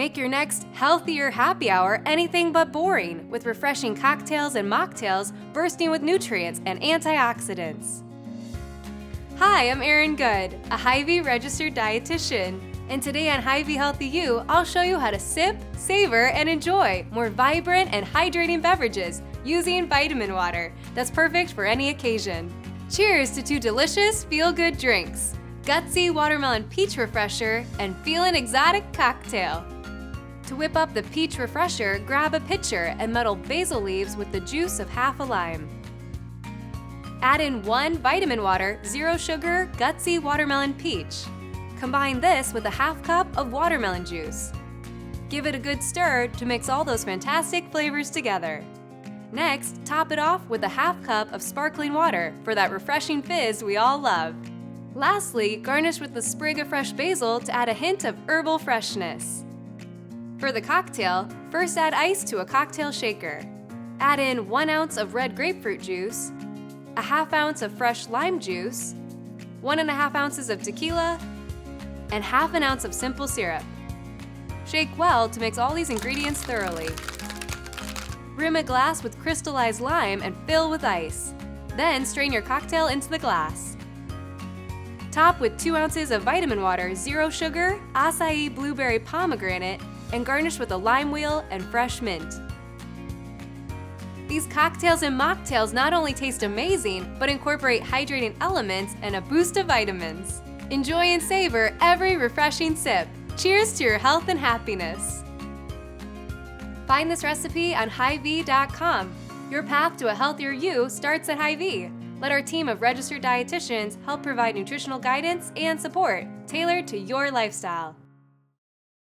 Make your next healthier happy hour anything but boring with refreshing cocktails and mocktails bursting with nutrients and antioxidants. Hi, I'm Erin Good, a Hy-Vee registered dietitian. And today on Hy-Vee Healthy You, I'll show you how to sip, savor, and enjoy more vibrant and hydrating beverages using Vitaminwater that's perfect for any occasion. Cheers to two delicious, feel-good drinks, Gutsy Watermelon Peach Refresher and Feelin' Exotic Cocktail. To whip up the peach refresher, grab a pitcher and muddle basil leaves with the juice of half a lime. Add in 1 Vitaminwater, 0 sugar, Gutsy Watermelon Peach. Combine this with a half cup of watermelon juice. Give it a good stir to mix all those fantastic flavors together. Next, top it off with a half cup of sparkling water for that refreshing fizz we all love. Lastly, garnish with a sprig of fresh basil to add a hint of herbal freshness. For the cocktail, first add ice to a cocktail shaker. Add in 1 ounce of red grapefruit juice, a half ounce of fresh lime juice, 1.5 ounces of tequila, and half an ounce of simple syrup. Shake well to mix all these ingredients thoroughly. Rim a glass with crystallized lime and fill with ice. Then strain your cocktail into the glass. Top with 2 ounces of Vitaminwater, 0 sugar, acai blueberry pomegranate, and garnish with a lime wheel and fresh mint. These cocktails and mocktails not only taste amazing, but incorporate hydrating elements and a boost of vitamins. Enjoy and savor every refreshing sip. Cheers to your health and happiness. Find this recipe on Hy-Vee.com. Your path to a healthier you starts at Hy-Vee. Let our team of registered dietitians help provide nutritional guidance and support tailored to your lifestyle.